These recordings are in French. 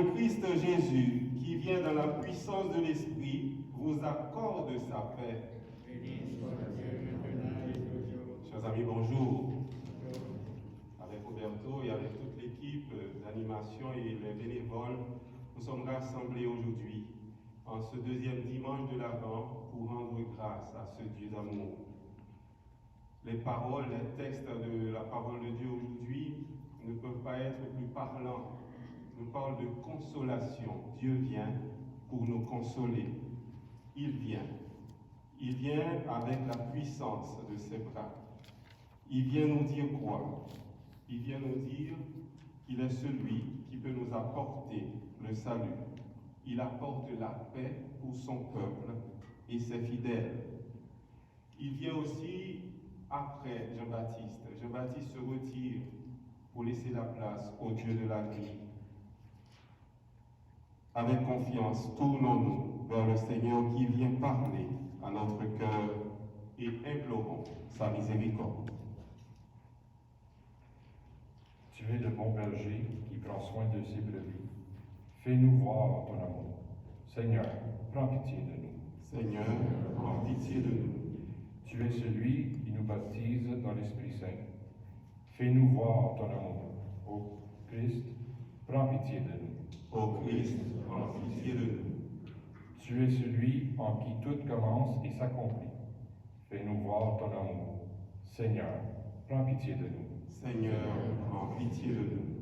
le Christ Jésus, qui vient dans la puissance de l'Esprit, vous accorde sa paix. Chers amis, bonjour. Avec Roberto et avec toute l'équipe d'animation et les bénévoles, nous sommes rassemblés aujourd'hui, en ce deuxième dimanche de l'Avent, pour rendre grâce à ce Dieu d'amour. Les paroles, les textes de la parole de Dieu aujourd'hui ne peuvent pas être plus parlants. Nous parlent de consolation. Dieu vient pour nous consoler. Il vient. Il vient avec la puissance de ses bras. Il vient nous dire quoi? Il vient nous dire qu'il est celui qui peut nous apporter le salut. Il apporte la paix pour son peuple et ses fidèles. Il vient aussi après Jean-Baptiste. Jean-Baptiste se retire pour laisser la place au Dieu de la vie. Avec confiance, tournons-nous vers le Seigneur qui vient parler à notre cœur et implorons sa miséricorde. Tu es le bon berger qui prend soin de ses brebis. Fais-nous voir ton amour. Seigneur, prends pitié de nous. Seigneur, prends pitié de nous. Tu es celui qui nous baptise dans l'Esprit Saint. Fais-nous voir ton amour. Ô Christ, prends pitié de nous. Ô Christ, prends pitié de nous. Tu es celui en qui tout commence et s'accomplit. Fais-nous voir ton amour. Seigneur, prends pitié de nous. Seigneur, prends pitié de nous.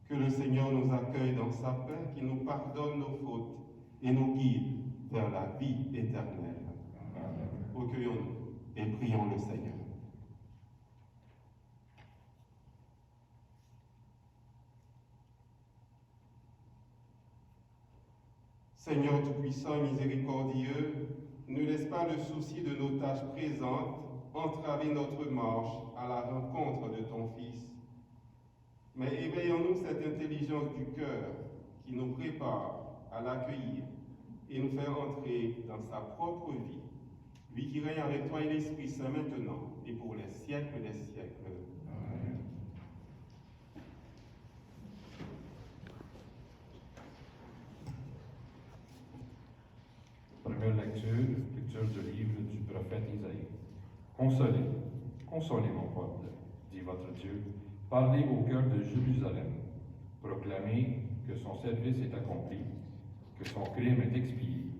Que le Seigneur nous accueille dans sa paix, qu'il nous pardonne nos fautes et nous guide vers la vie éternelle. Amen. Recueillons-nous et prions le Seigneur. Seigneur Tout-Puissant et miséricordieux, ne laisse pas le souci de nos tâches présentes entraver notre marche à la rencontre de ton Fils. Mais éveillons-nous cette intelligence du cœur qui nous prépare à l'accueillir et nous faire entrer dans sa propre vie, lui qui règne avec toi et l'Esprit Saint maintenant et pour les siècles des siècles. Amen. Première lecture du livre du prophète Isaïe. Consolez, consolez mon peuple, dit votre Dieu. Parlez au cœur de Jérusalem. Proclamez que son service est accompli, que son crime est expié,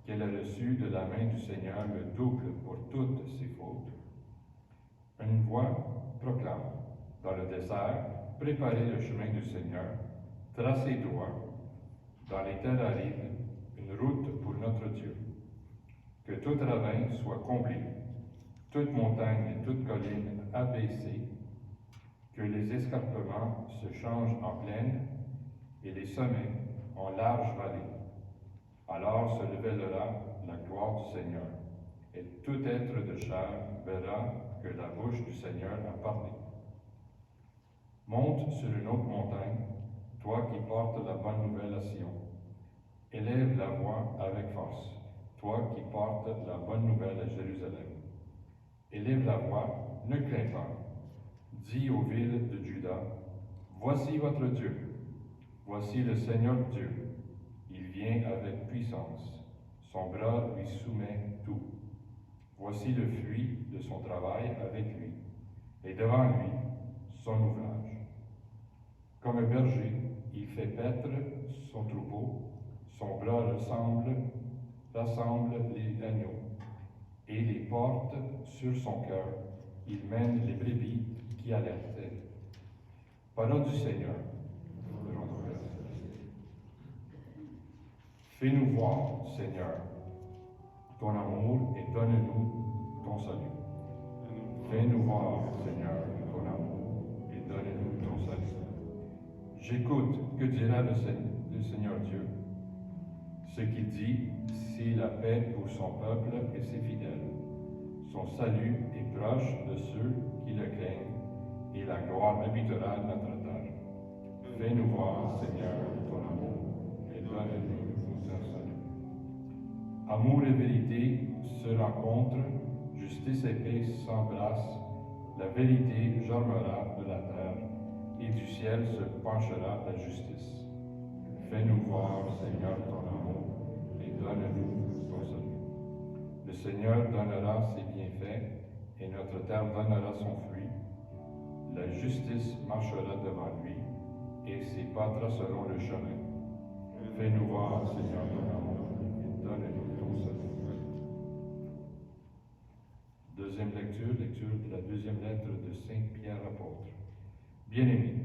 qu'elle a reçu de la main du Seigneur le double pour toutes ses fautes. Une voix proclame, dans le désert, préparez le chemin du Seigneur, tracez droit, dans les terres arides, une route pour notre Dieu. Que tout ravin soit comblé, toute montagne et toute colline abaissée, que les escarpements se changent en plaine et les sommets en larges vallées. Alors se révélera la gloire du Seigneur, et tout être de chair verra que la bouche du Seigneur a parlé. Monte sur une autre montagne, toi qui portes la bonne nouvelle à Sion. Élève la voix avec force, toi qui portes la bonne nouvelle à Jérusalem. Élève la voix, ne crains pas. Dis aux villes de Juda, voici votre Dieu, voici le Seigneur Dieu. Il vient avec puissance, son bras lui soumet tout. Voici le fruit de son travail avec lui, et devant lui, son ouvrage. Comme un berger, il fait paître son troupeau, son bras rassemble les agneaux, et les porte sur son cœur. Il mène les brebis qui alertaient. Parole du Seigneur. Fais-nous voir, Seigneur, ton amour et donne-nous ton salut. Fais-nous voir, Seigneur, ton amour et donne-nous ton salut. J'écoute, que dira le Seigneur Dieu? Ce qu'il dit, c'est la paix pour son peuple et ses fidèles. Son salut est proche de ceux qui le craignent, et la gloire habitera notre terre. Fais-nous voir, Seigneur, ton amour, et donne-nous ton salut. Amour et vérité se rencontrent, justice et paix s'embrassent, la vérité germera de la terre, et du ciel se penchera la justice. Fais-nous voir, Seigneur, ton amour et donne-nous ton salut. Le Seigneur donnera ses bienfaits et notre terre donnera son fruit. La justice marchera devant lui et ses pas traceront le chemin. Fais-nous voir, Seigneur, ton amour et donne-nous ton salut. Deuxième lecture de la deuxième lettre de Saint Pierre apôtre. Bien-aimés,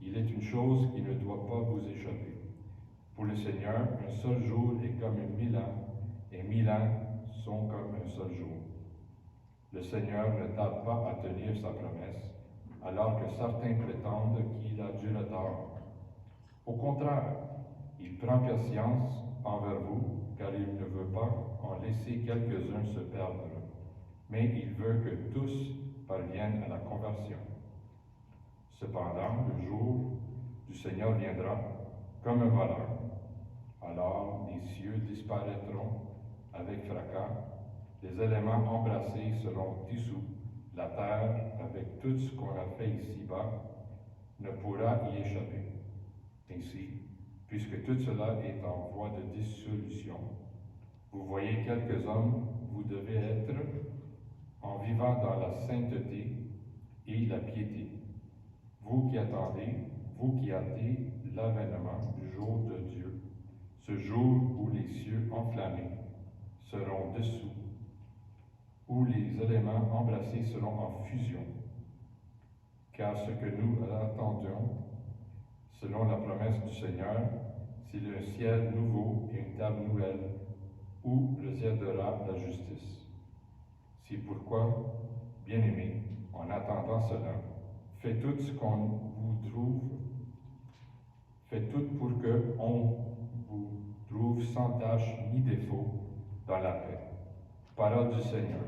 il est une chose qui ne doit pas vous échapper. Pour le Seigneur, un seul jour est comme 1000 ans, et 1000 ans sont comme un seul jour. Le Seigneur ne tarde pas à tenir sa promesse, alors que certains prétendent qu'il a du retard. Au contraire, il prend patience envers vous, car il ne veut pas en laisser quelques-uns se perdre, mais il veut que tous parviennent à la conversion. Cependant, le jour du Seigneur viendra comme un voleur. Alors les cieux disparaîtront avec fracas, les éléments embrassés seront dissous, la terre, avec tout ce qu'on a fait ici-bas, ne pourra y échapper. Ainsi, puisque tout cela est en voie de dissolution, vous voyez quelques hommes, vous devez être en vivant dans la sainteté et la piété. Vous qui attendez, vous qui hâtez l'avènement du jour de Dieu, ce jour où les cieux enflammés seront dessous, où les éléments embrassés seront en fusion. Car ce que nous attendions, selon la promesse du Seigneur, c'est un ciel nouveau et une table nouvelle, où résidera la justice. C'est pourquoi, bien-aimés, en attendant cela, faites tout ce qu'on vous trouve, faites tout pour que on vous trouve sans tache ni défaut dans la paix. Parole du Seigneur.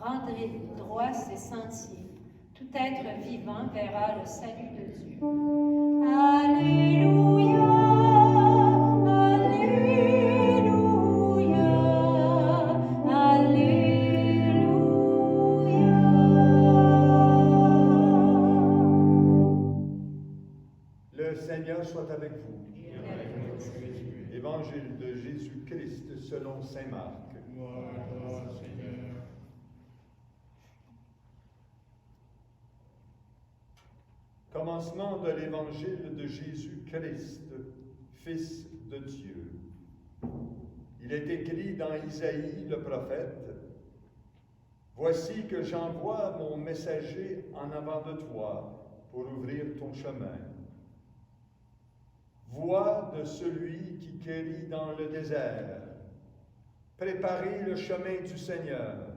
Rendrez droit ses sentiers. Tout être vivant verra le salut de Dieu. Alléluia, Alléluia, Alléluia. Le Seigneur soit avec vous. Évangile de Jésus-Christ selon saint Marc. Gloire à toi, Seigneur. Commencement de l'évangile de Jésus-Christ, Fils de Dieu. Il est écrit dans Isaïe le prophète, « Voici que j'envoie mon messager en avant de toi pour ouvrir ton chemin. Voix de celui qui crie dans le désert, préparez le chemin du Seigneur,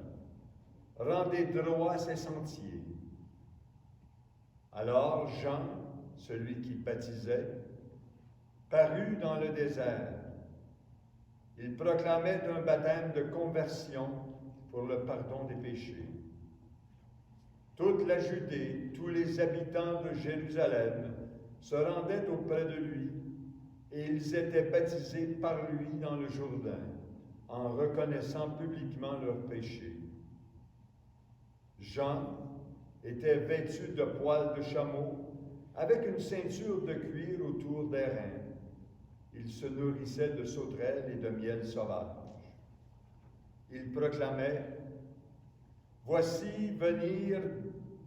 rendez droit ses sentiers. » Alors Jean, celui qui baptisait, parut dans le désert. Il proclamait un baptême de conversion pour le pardon des péchés. Toute la Judée, tous les habitants de Jérusalem se rendaient auprès de lui et ils étaient baptisés par lui dans le Jourdain, en reconnaissant publiquement leurs péchés. Jean était vêtu de poils de chameau, avec une ceinture de cuir autour des reins. Il se nourrissait de sauterelles et de miel sauvage. Il proclamait, « Voici venir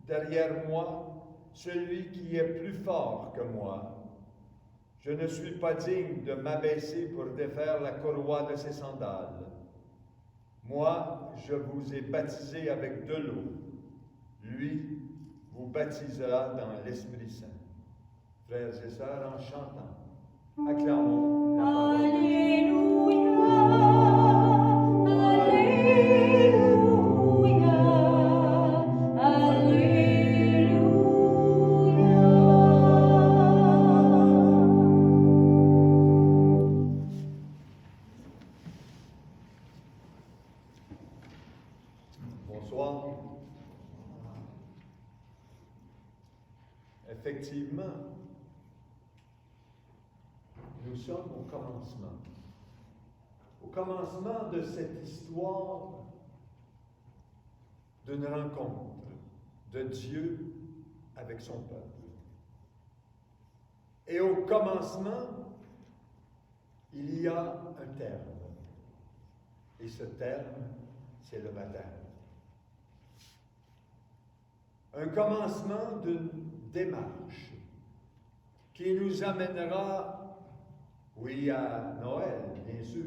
derrière moi celui qui est plus fort que moi. Je ne suis pas digne de m'abaisser pour défaire la courroie de ses sandales. Moi, je vous ai baptisé avec de l'eau. Lui vous baptisera dans l'Esprit Saint. » Frères et sœurs, en chantant, acclamons la parole de Dieu. Alléluia, Alléluia. Bonsoir. Effectivement, nous sommes au commencement. Au commencement de cette histoire d'une rencontre de Dieu avec son peuple. Et au commencement, il y a un terme. Et ce terme, c'est le baptême. Un commencement d'une démarche qui nous amènera, oui, à Noël, bien sûr,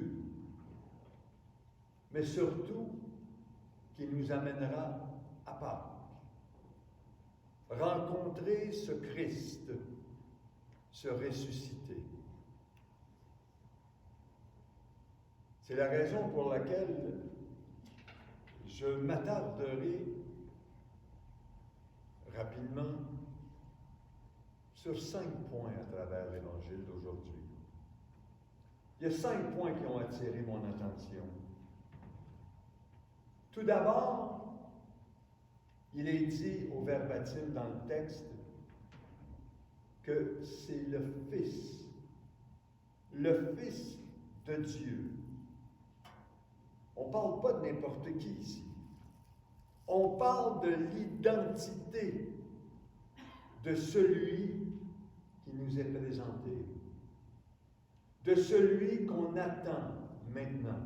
mais surtout qui nous amènera à Pâques. Rencontrer ce Christ, se ressusciter. C'est la raison pour laquelle je m'attarderai rapidement sur 5 points à travers l'Évangile d'aujourd'hui. Il y a 5 points qui ont attiré mon attention. Tout d'abord, il est dit au verbatim dans le texte que c'est le Fils de Dieu. On ne parle pas de n'importe qui ici. On parle de l'identité de celui qui nous est présenté, de celui qu'on attend maintenant.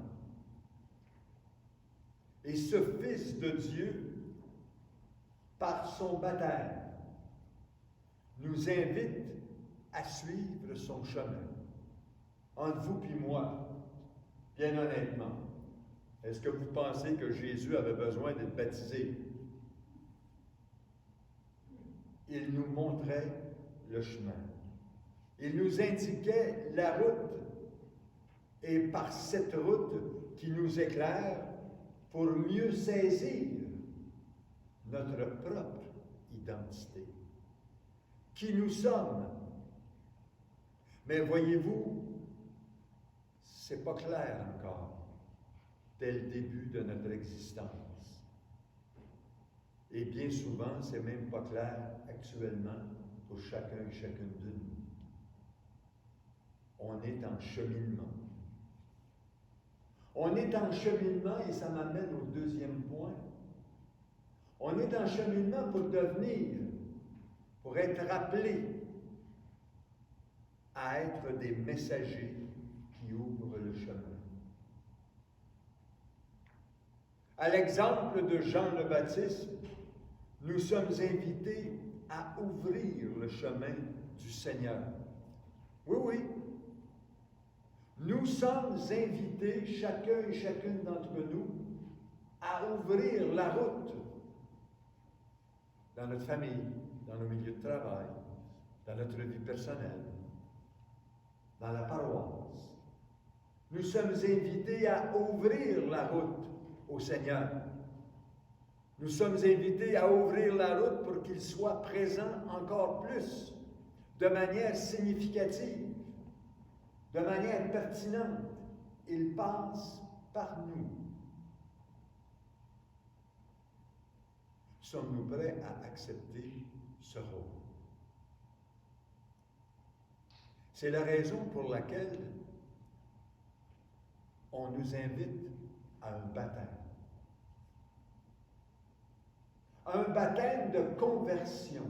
Et ce Fils de Dieu, par son baptême, nous invite à suivre son chemin. Entre vous et moi, bien honnêtement, est-ce que vous pensez que Jésus avait besoin d'être baptisé? Il nous montrait le chemin. Il nous indiquait la route. Et par cette route qui nous éclaire, pour mieux saisir notre propre identité. Qui nous sommes. Mais voyez-vous, c'est pas clair encore dès le début de notre existence. Et bien souvent, c'est même pas clair actuellement pour chacun et chacune de nous. On est en cheminement. On est en cheminement, et ça m'amène au deuxième point. On est en cheminement pour devenir, pour être rappelé à être des messagers qui ouvrent le chemin. À l'exemple de Jean le Baptiste, nous sommes invités à ouvrir le chemin du Seigneur. Oui, oui. Nous sommes invités, chacun et chacune d'entre nous, à ouvrir la route dans notre famille, dans nos milieux de travail, dans notre vie personnelle, dans la paroisse. Nous sommes invités à ouvrir la route au Seigneur. Nous sommes invités à ouvrir la route pour qu'il soit présent encore plus, de manière significative, de manière pertinente. Il passe par nous. Sommes-nous prêts à accepter ce rôle? C'est la raison pour laquelle on nous invite à un baptême. Un baptême de conversion.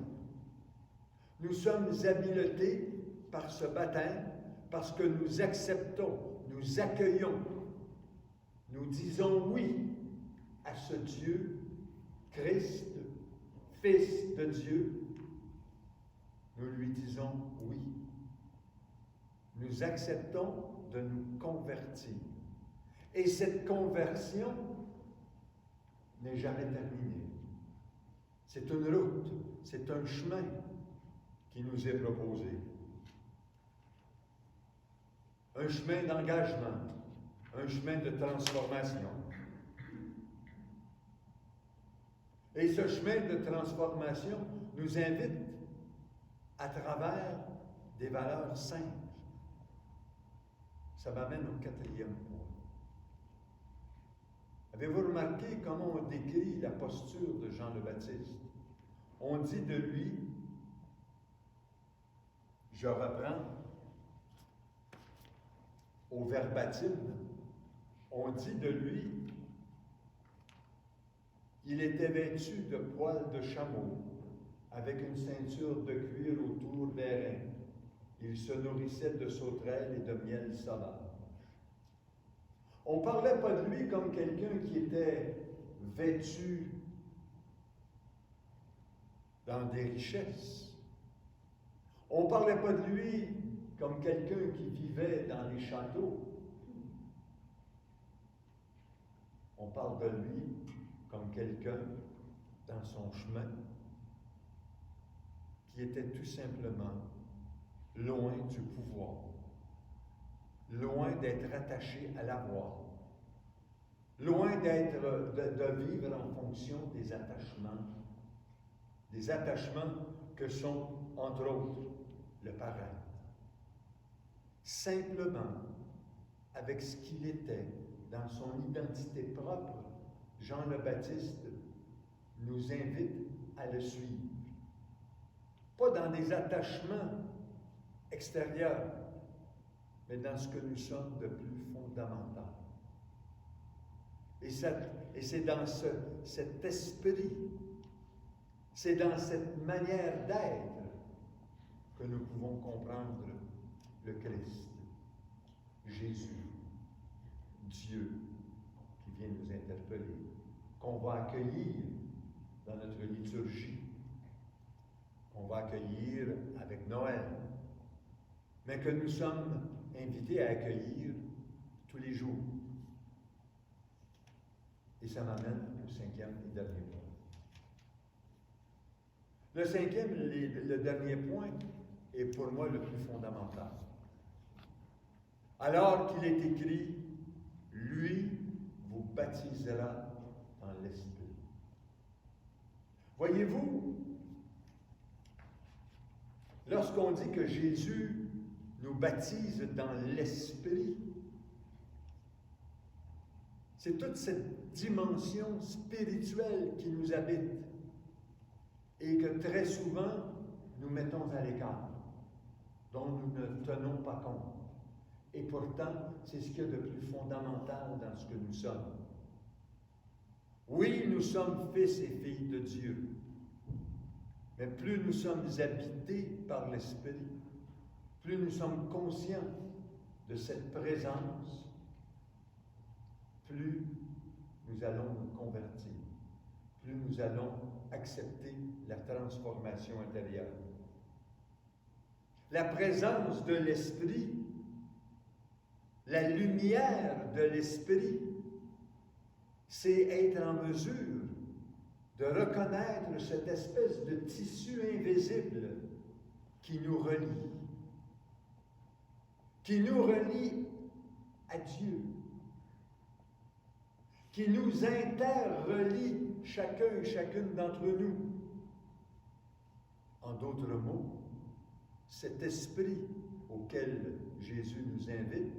Nous sommes habilités par ce baptême parce que nous acceptons, nous accueillons, nous disons oui à ce Dieu, Christ, Fils de Dieu. Nous lui disons oui. Nous acceptons de nous convertir. Et cette conversion n'est jamais terminée. C'est une route, c'est un chemin qui nous est proposé. Un chemin d'engagement, un chemin de transformation. Et ce chemin de transformation nous invite à travers des valeurs simples. Ça m'amène au 4e point. Avez-vous remarqué comment on décrit la posture de Jean le Baptiste? On dit de lui, je reprends au verbatim, on dit de lui, il était vêtu de poils de chameau, avec une ceinture de cuir autour des reins. Il se nourrissait de sauterelles et de miel sauvage. On ne parlait pas de lui comme quelqu'un qui était vêtu dans des richesses. On ne parlait pas de lui comme quelqu'un qui vivait dans les châteaux. On parle de lui comme quelqu'un dans son chemin qui était tout simplement loin du pouvoir, loin d'être attaché à l'avoir, loin de vivre en fonction des attachements que sont, entre autres, le paraître. Simplement, avec ce qu'il était, dans son identité propre, Jean le Baptiste nous invite à le suivre. Pas dans des attachements extérieurs, mais dans ce que nous sommes de plus fondamental. Et c'est dans cet esprit, c'est dans cette manière d'être que nous pouvons comprendre le Christ, Jésus, Dieu, qui vient nous interpeller, qu'on va accueillir dans notre liturgie, qu'on va accueillir avec Noël, mais que nous sommes invités à accueillir tous les jours. Et ça m'amène au cinquième et dernier point. Le cinquième, le dernier point, est pour moi le plus fondamental. Alors qu'il est écrit, lui vous baptisera dans l'Esprit. Voyez-vous, lorsqu'on dit que Jésus nous baptise dans l'Esprit, c'est toute cette dimension spirituelle qui nous habite et que très souvent nous mettons à l'écart, dont nous ne tenons pas compte. Et pourtant, c'est ce qu'il y a de plus fondamental dans ce que nous sommes. Oui, nous sommes fils et filles de Dieu, mais plus nous sommes habités par l'Esprit, plus nous sommes conscients de cette présence, plus nous allons nous convertir, plus nous allons accepter la transformation intérieure. La présence de l'Esprit, la lumière de l'Esprit, c'est être en mesure de reconnaître cette espèce de tissu invisible qui nous relie à Dieu, qui nous interrelie chacun et chacune d'entre nous. En d'autres mots, cet esprit auquel Jésus nous invite,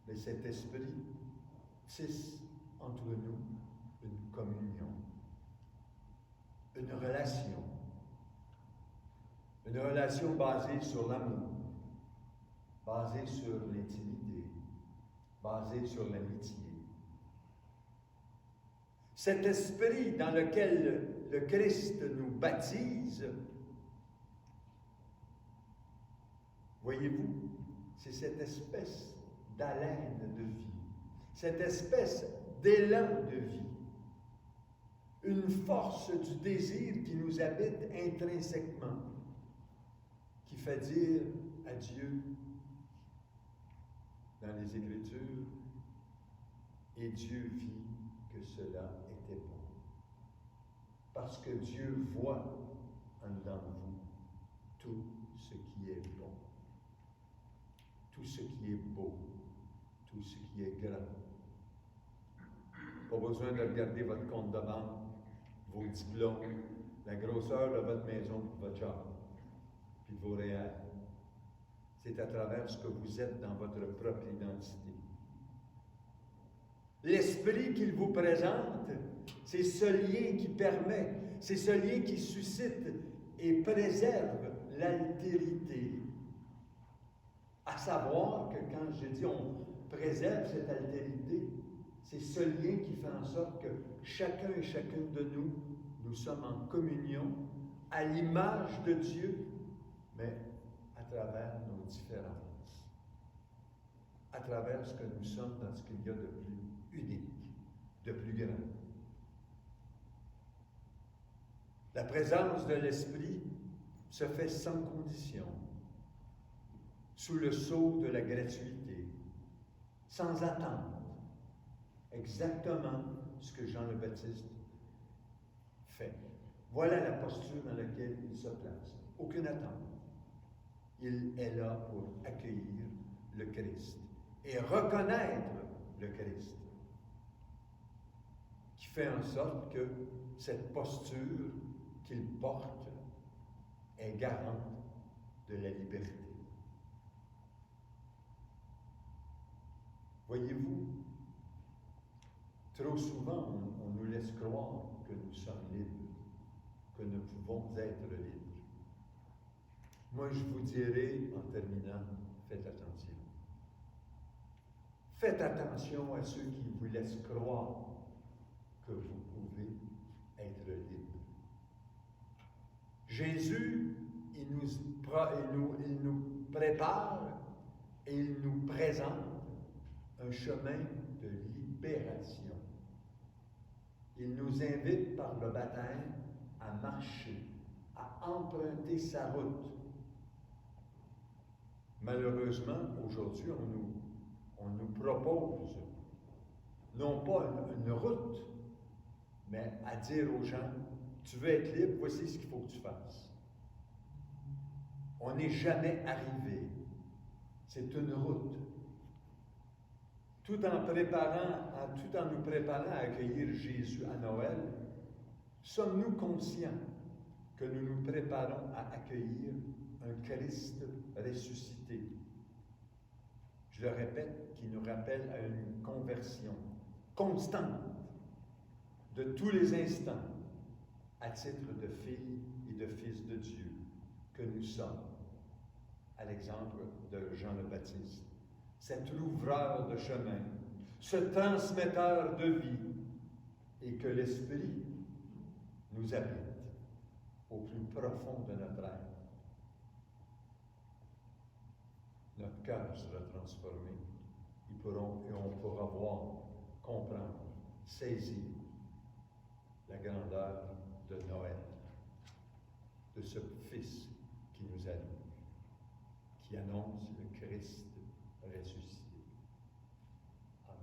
mais cet esprit tisse entre nous une communion, une relation basée sur l'amour, basée sur l'intimité, basée sur l'amitié. Cet esprit dans lequel le Christ nous baptise, voyez-vous, c'est cette espèce d'haleine de vie, cette espèce d'élan de vie, une force du désir qui nous habite intrinsèquement, qui fait dire à Dieu dans les Écritures, et Dieu vit que cela était bon. Parce que Dieu voit en dedans de vous tout ce qui est bon, tout ce qui est beau, tout ce qui est grand. Pas besoin de regarder votre compte de banque, vos diplômes, la grosseur de votre maison, de votre chambre, puis de vos réels. C'est à travers ce que vous êtes dans votre propre identité. L'esprit qu'il vous présente, c'est ce lien qui permet, c'est ce lien qui suscite et préserve l'altérité. À savoir que quand je dis on préserve cette altérité, c'est ce lien qui fait en sorte que chacun et chacune de nous, nous sommes en communion à l'image de Dieu, mais à travers nos différences, à travers ce que nous sommes dans ce qu'il y a de plus unique, de plus grand. La présence de l'Esprit se fait sans condition, sous le sceau de la gratuité, sans attendre exactement ce que Jean le Baptiste fait. Voilà la posture dans laquelle il se place. Aucune attente. Il est là pour accueillir le Christ et reconnaître le Christ, qui fait en sorte que cette posture qu'il porte est garante de la liberté. Voyez-vous, trop souvent, on nous laisse croire que nous sommes libres, que nous pouvons être libres. Moi, je vous dirai, en terminant, faites attention. Faites attention à ceux qui vous laissent croire que vous pouvez être libre. Jésus, il nous prépare et il nous présente un chemin de libération. Il nous invite par le baptême à marcher, à emprunter sa route. Malheureusement, aujourd'hui, on nous propose non pas une route, mais à dire aux gens, tu veux être libre, voici ce qu'il faut que tu fasses. On n'est jamais arrivé. C'est une route. Tout en nous préparant à accueillir Jésus à Noël, sommes-nous conscients que nous nous préparons à accueillir un Christ ressuscité? Je le répète, qui nous rappelle à une conversion constante, de tous les instants, à titre de filles et de fils de Dieu que nous sommes, à l'exemple de Jean le Baptiste. Cet ouvreur de chemin, ce transmetteur de vie, et que l'Esprit nous habite au plus profond de notre être. Notre cœur sera transformé, et on pourra voir, comprendre, saisir la grandeur de Noël, de ce Fils qui nous allume, qui annonce le Christ ressuscité. Amen.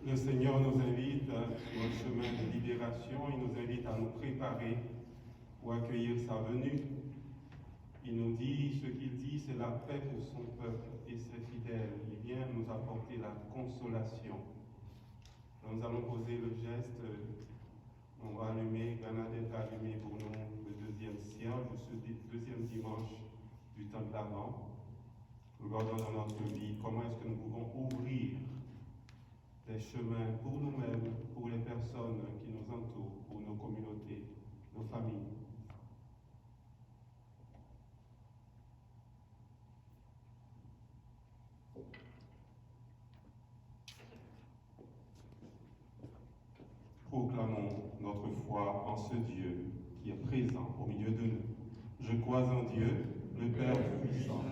Le Seigneur nous invite sur un chemin de libération, il nous invite à nous préparer pour accueillir sa venue. Il nous dit, ce qu'il dit, c'est la paix pour son peuple et ses fidèles. Il vient nous apporter la consolation. Nous allons poser le geste, on va allumer, Bernadette va allumer pour nous le deuxième cierge, ce deuxième dimanche du temps de l'Avent. Regardons dans notre vie comment est-ce que nous pouvons ouvrir des chemins pour nous-mêmes, pour les personnes qui nous entourent, pour nos communautés, nos familles. Proclamons notre foi en ce Dieu qui est présent au milieu de nous. Je crois en Dieu, le Père puissant,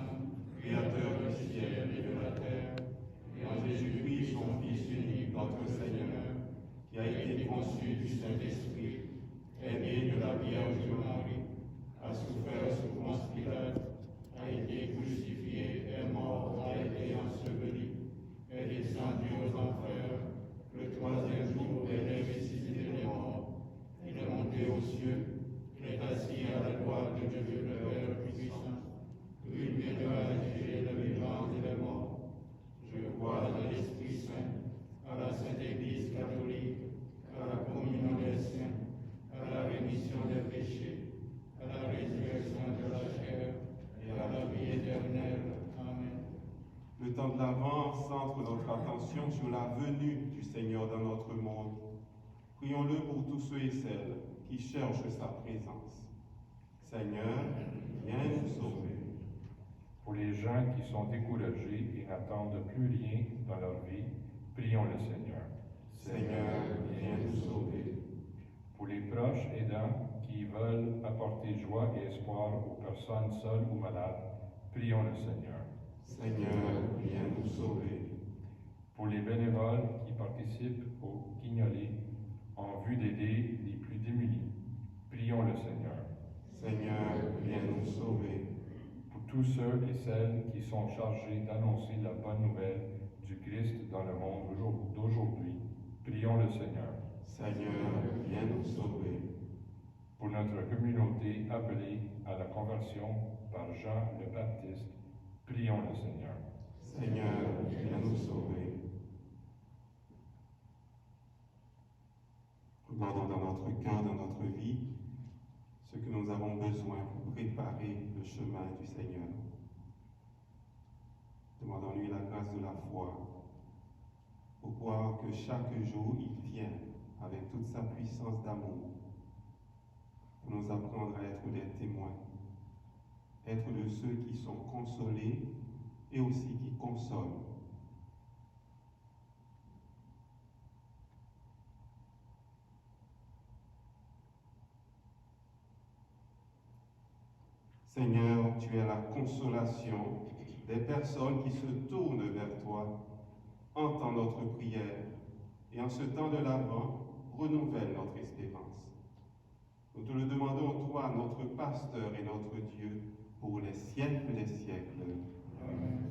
Créateur du ciel et de la terre, et en Jésus-Christ, son Fils unique, notre Seigneur, qui a été conçu du Saint-Esprit, sur la venue du Seigneur dans notre monde. Prions-le pour tous ceux et celles qui cherchent sa présence. Seigneur, viens nous sauver. Pour les gens qui sont découragés et n'attendent plus rien dans leur vie, prions le Seigneur. Seigneur, viens nous sauver. Pour les proches aidants qui veulent apporter joie et espoir aux personnes seules ou malades, prions le Seigneur. Seigneur, viens nous sauver. Pour les bénévoles qui participent au Guignolé en vue d'aider les plus démunis, prions le Seigneur. Seigneur, viens nous sauver. Pour tous ceux et celles qui sont chargés d'annoncer la bonne nouvelle du Christ dans le monde d'aujourd'hui, prions le Seigneur. Seigneur, viens nous sauver. Pour notre communauté appelée à la conversion par Jean le Baptiste, prions le Seigneur. Seigneur, viens nous sauver. Regardons dans notre cœur, dans notre vie, ce que nous avons besoin pour préparer le chemin du Seigneur. Demandons-lui la grâce de la foi, pour croire que chaque jour il vient avec toute sa puissance d'amour, pour nous apprendre à être des témoins, être de ceux qui sont consolés et aussi qui consolent. Seigneur, tu es la consolation des personnes qui se tournent vers toi. Entends notre prière et en ce temps de l'Avent, renouvelle notre espérance. Nous te le demandons, toi, notre pasteur et notre Dieu, pour les siècles des siècles. Amen.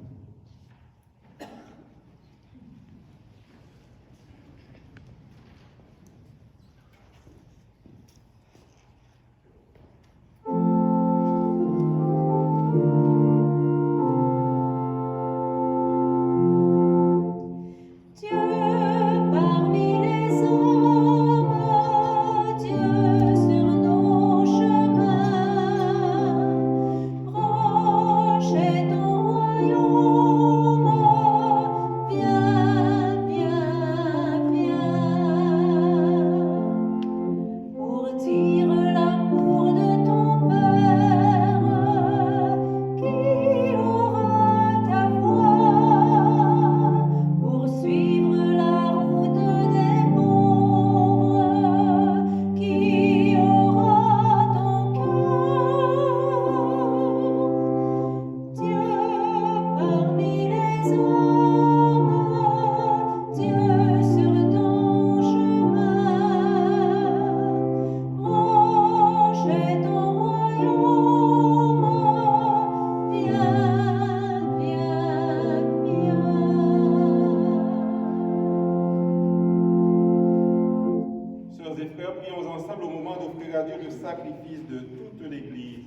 Sacrifice de toute l'Église.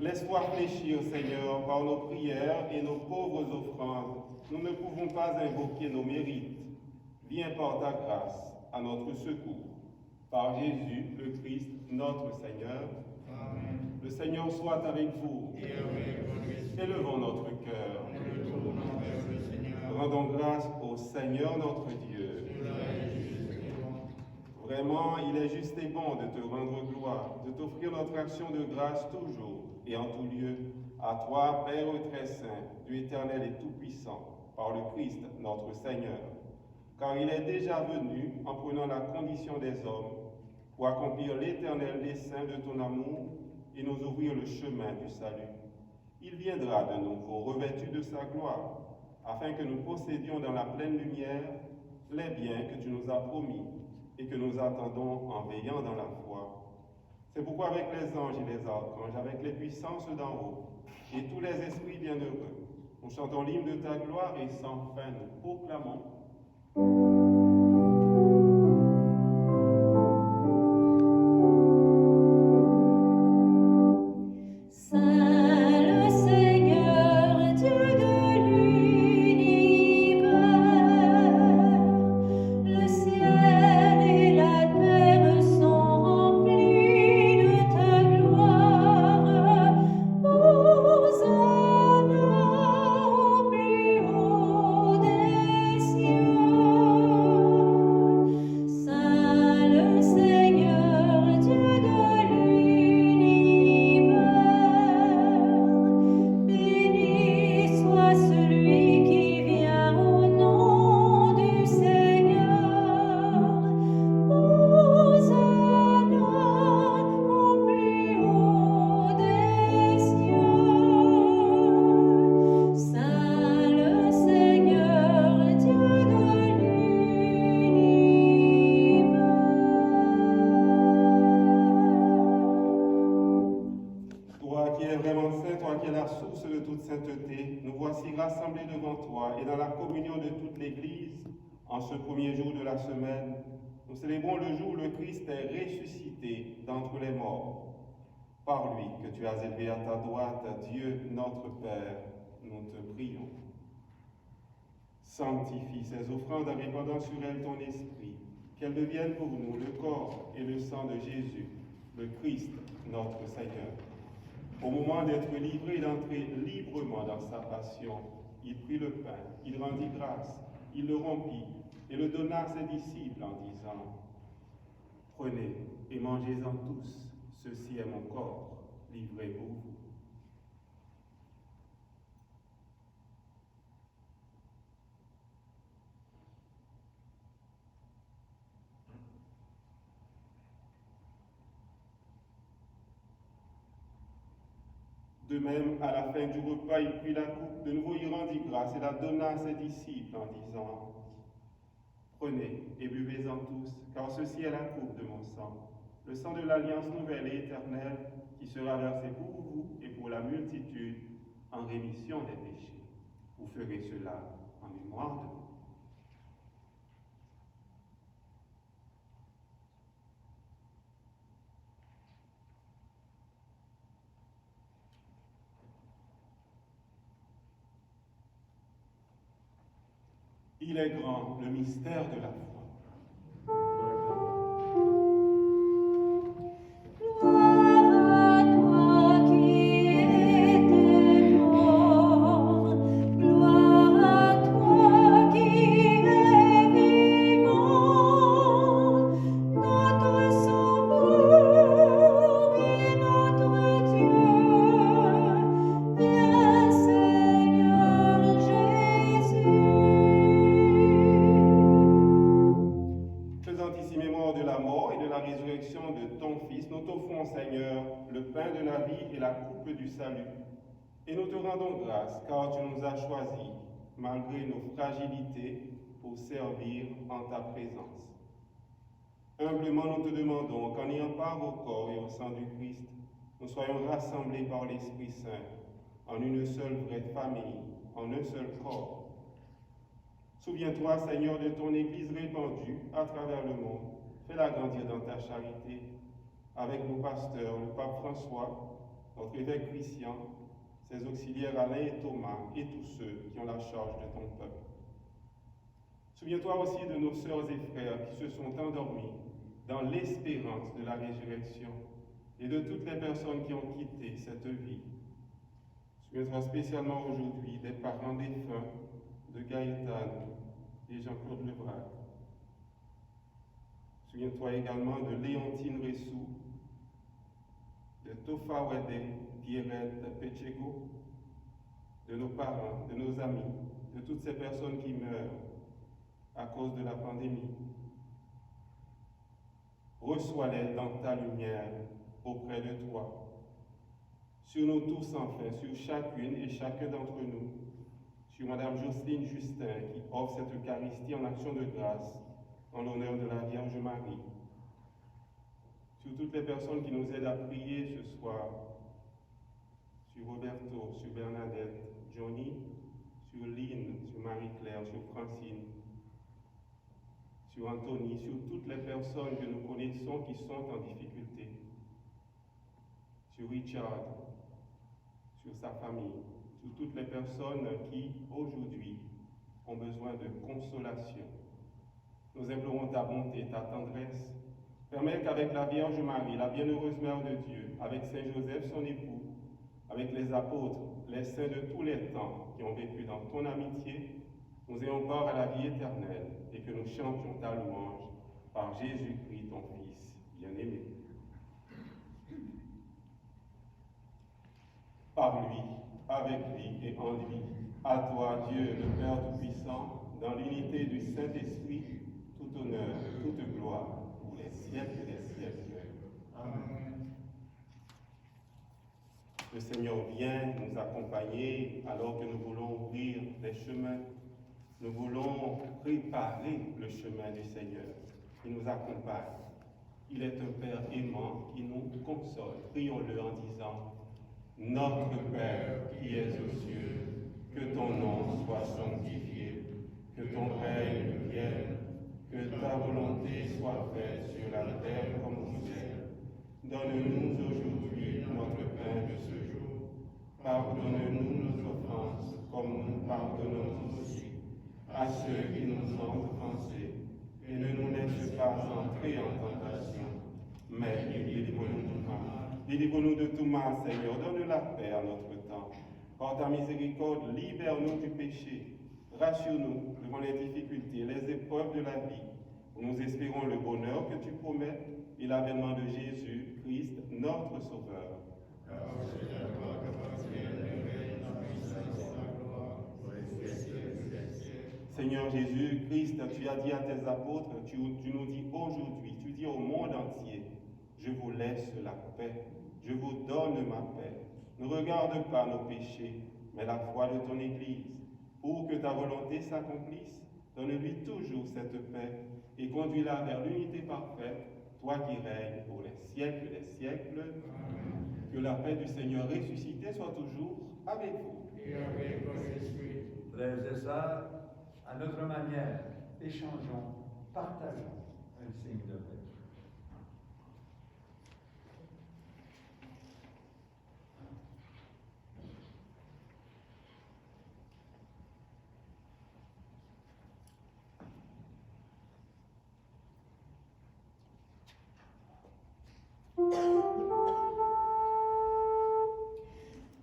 Laisse-moi fléchir, Seigneur, par nos prières et nos pauvres offrandes. Nous ne pouvons pas invoquer nos mérites. Viens par ta grâce à notre secours. Par Jésus, le Christ, notre Seigneur. Amen. Le Seigneur soit avec vous. Et avec votre esprit. Élevons notre cœur. Rendons grâce au Seigneur notre Dieu. Vraiment, il est juste et bon de te rendre gloire, de t'offrir notre action de grâce toujours et en tout lieu, à toi, Père très saint, Dieu éternel et tout-puissant, par le Christ, notre Seigneur. Car il est déjà venu en prenant la condition des hommes pour accomplir l'éternel dessein de ton amour et nous ouvrir le chemin du salut. Il viendra de nouveau revêtu de sa gloire, afin que nous possédions dans la pleine lumière les biens que tu nous as promis et que nous attendons en veillant dans la foi. C'est pourquoi avec les anges et les archanges, avec les puissances d'en haut et tous les esprits bienheureux, nous chantons l'hymne de ta gloire et sans fin nous proclamons. Hosanna au plus haut. ainsi rassemblés devant toi et dans la communion de toute l'Église, en ce premier jour de la semaine, nous célébrons le jour où le Christ est ressuscité d'entre les morts. Par lui que tu as élevé à ta droite, Dieu notre Père, nous te prions. Sanctifie ces offrandes en répandant sur elles ton esprit, qu'elles deviennent pour nous le corps et le sang de Jésus, le Christ, notre Seigneur. Au moment d'être livré et d'entrer librement dans sa passion, il prit le pain, il rendit grâce, il le rompit et le donna à ses disciples en disant, « Prenez et mangez-en tous, ceci est mon corps, livré pour vous. » De même, à la fin du repas, il prit la coupe, de nouveau il rendit grâce et la donna à ses disciples en disant, « Prenez et buvez-en tous, car ceci est la coupe de mon sang, le sang de l'alliance nouvelle et éternelle qui sera versé pour vous et pour la multitude en rémission des péchés. Vous ferez cela en mémoire de moi. » Il est grand, le mystère de la foi. Gloire à toi qui étais mort, gloire à toi qui es vivant, notre Sauveur et notre Dieu, viens Seigneur Jésus. Faisant ici mémoire de la mort et de la résurrection de ton Fils, nous t'offrons, Seigneur, le pain de la vie et la coupe du salut. Et nous te rendons grâce, car tu nous as choisis, malgré nos fragilités, pour servir en ta présence. Humblement, nous te demandons qu'en ayant part au corps et au sang du Christ, nous soyons rassemblés par l'Esprit Saint en une seule vraie famille, en un seul corps. Souviens-toi, Seigneur, de ton Église répandue à travers le monde. Fais-la grandir dans ta charité, avec nos pasteurs, le pape François, notre évêque Christian, ses auxiliaires Alain et Thomas, et tous ceux qui ont la charge de ton peuple. Souviens-toi aussi de nos sœurs et frères qui se sont endormis dans l'espérance de la résurrection, et de toutes les personnes qui ont quitté cette vie. Souviens-toi spécialement aujourd'hui des parents défunts de Gaëtan et Jean-Claude Lebrac. Souviens-toi également de Léontine Ressou, de Tofa Wede, Pierrette Pechego, de nos parents, de nos amis, de toutes ces personnes qui meurent à cause de la pandémie. Reçois-les dans ta lumière auprès de toi. Sur nous tous enfin, sur chacune et chacun d'entre nous, sur Madame Jocelyne Justin qui offre cette Eucharistie en action de grâce en l'honneur de la Vierge Marie, sur toutes les personnes qui nous aident à prier ce soir, sur Roberto, sur Bernadette, Johnny, sur Lynn, sur Marie-Claire, sur Francine, sur Anthony, sur toutes les personnes que nous connaissons qui sont en difficulté, sur Richard, sur sa famille, sur toutes les personnes qui, aujourd'hui, ont besoin de consolation. Nous implorons ta bonté, ta tendresse. Permets qu'avec la Vierge Marie, la bienheureuse Mère de Dieu, avec Saint Joseph, son époux, avec les apôtres, les saints de tous les temps qui ont vécu dans ton amitié, nous ayons part à la vie éternelle et que nous chantions ta louange par Jésus-Christ, ton Fils bien-aimé. Par lui, avec lui et en lui, à toi, Dieu, le Père Tout-Puissant, dans l'unité du Saint-Esprit, tout honneur, toute gloire, pour les siècles des siècles. Amen. Le Seigneur vient nous accompagner alors que nous voulons ouvrir des chemins. Nous voulons préparer le chemin du Seigneur qui nous accompagne. Il est un Père aimant qui nous console. Prions-le en disant, « Notre Père qui es aux cieux, que ton nom soit sanctifié, que ton règne vienne, que ta volonté soit faite sur la terre comme au ciel. Donne-nous aujourd'hui notre pain de ce jour. Pardonne-nous nos offenses, comme nous pardonnons aussi à ceux qui nous ont offensés. Et ne nous laisse pas entrer en tentation, mais délivre-nous du mal. Délivre-nous de tout mal, Seigneur. Donne la paix à notre temps. Par ta miséricorde, libère-nous du péché. Rassure-nous devant les difficultés, les épreuves de la vie. Nous espérons le bonheur que tu promets et l'avènement de Jésus, Christ, notre Sauveur. Seigneur Jésus, Christ, tu as dit à tes apôtres, tu nous dis aujourd'hui, tu dis au monde entier, je vous laisse la paix, je vous donne ma paix. Ne regarde pas nos péchés, mais la foi de ton Église. Pour que ta volonté s'accomplisse, donne-lui toujours cette paix et conduis-la vers l'unité parfaite, toi qui règnes pour les siècles des siècles. Amen. Que la paix du Seigneur ressuscité soit toujours avec vous. Et avec votre esprit. Frères et sœurs, à notre manière, échangeons, partageons un signe de paix.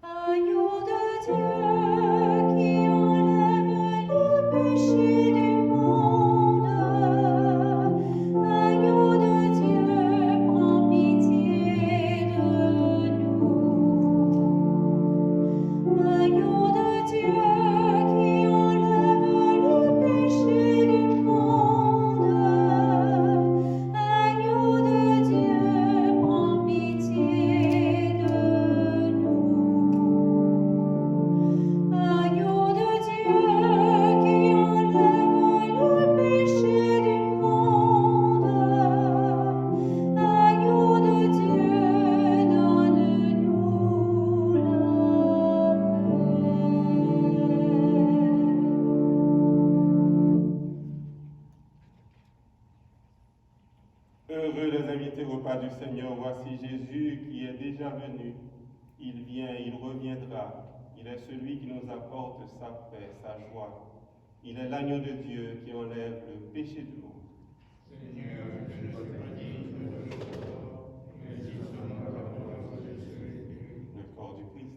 Agneau de Dieu qui enlève le péché du monde, agneau de Dieu, prends pitié de nous. Agneau de Dieu qui enlève le péché du monde, agneau de Dieu, prends pitié de nous. Agneau de Dieu qui enlève le péché du monde, agneau de Dieu, donne-nous la paix. Heureux les invités au repas du Seigneur, voici Jésus qui est déjà venu. Il vient, il reviendra. Il est celui qui nous apporte sa paix, sa joie. Il est l'agneau de Dieu qui enlève le péché du monde. Seigneur, je ne suis pas digne de te recevoir, mais dis seulement la parole et je serai guéri. Le corps du Christ.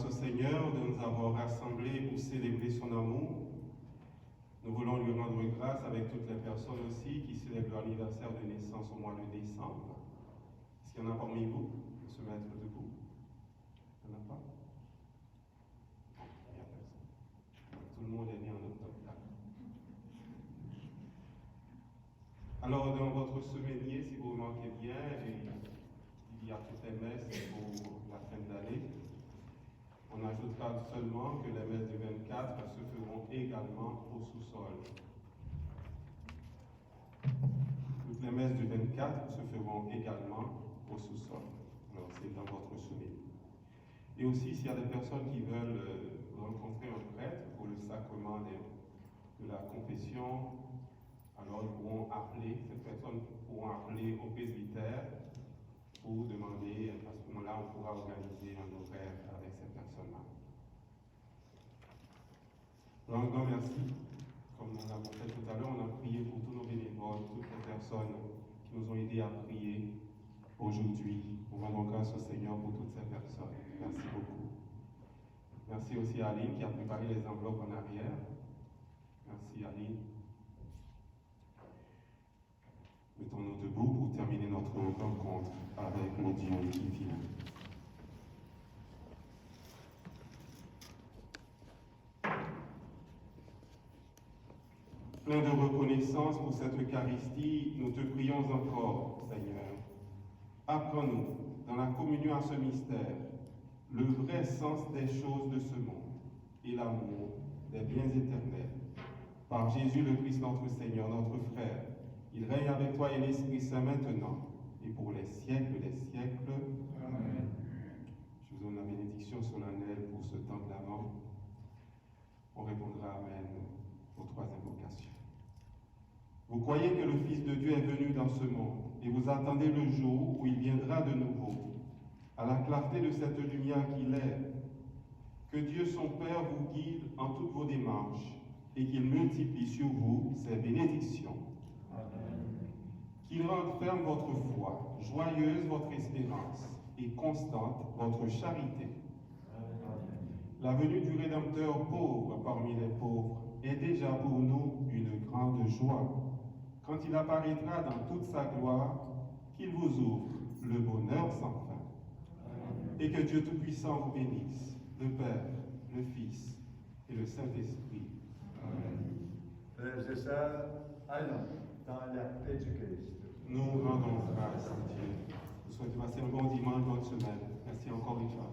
au Seigneur de nous avoir rassemblés pour célébrer son amour. Nous voulons lui rendre grâce avec toutes les personnes aussi qui célèbrent leur anniversaire de naissance au mois de décembre. Est-ce qu'il y en a parmi vous de se mettre debout? Il n'y en a pas? Non, il n'y a personne. Tout le monde est né en octobre. Alors, dans votre semainier, si vous remarquez bien, il y a toutes les messes pour la fin de l'année. On ajoutera seulement que les messes du 24 se feront également au sous-sol. Toutes les messes du 24 se feront également au sous-sol. Alors, c'est dans votre semaine. Et aussi, s'il y a des personnes qui veulent rencontrer un prêtre pour le sacrement de la confession, alors ils pourront appeler, ces personnes pourront appeler au presbytère pour demander, à ce moment-là, on pourra organiser un horaire avec ces personnes-là. Alors, un grand merci. Comme nous l'avons fait tout à l'heure, on a prié pour tous nos bénévoles, toutes les personnes qui nous ont aidés à prier aujourd'hui. Nous rendons grâce au Seigneur pour toutes ces personnes. Merci beaucoup. Merci aussi à Aline qui a préparé les enveloppes en arrière. Merci Aline. Mettons-nous debout pour terminer notre rencontre avec mon Dieu qui vient. Plein de reconnaissance pour cette Eucharistie, nous te prions encore, Seigneur. Apprends-nous, dans la communion à ce mystère, le vrai sens des choses de ce monde et l'amour des biens éternels. Par Jésus le Christ, notre Seigneur, notre frère, il règne avec toi et l'Esprit Saint maintenant et pour les siècles des siècles. Amen. Je vous donne la bénédiction solennelle pour ce temps de l'Avent. On répondra Amen aux trois invocations. Vous croyez que le Fils de Dieu est venu dans ce monde et vous attendez le jour où il viendra de nouveau, à la clarté de cette lumière qu'il est. Que Dieu son Père vous guide en toutes vos démarches et qu'il multiplie sur vous ses bénédictions. Qu'il rende ferme votre foi, joyeuse votre espérance et constante votre charité. La venue du Rédempteur pauvre parmi les pauvres est déjà pour nous une grande joie. Quand il apparaîtra dans toute sa gloire, qu'il vous ouvre le bonheur sans fin. Et que Dieu Tout-Puissant vous bénisse, le Père, le Fils et le Saint-Esprit. Amen. Frères et sœurs, allons dans la paix du Christ. Nous rendons grâce à Dieu. Je vous souhaite de passer un bon dimanche, bonne semaine. Merci encore, Richard.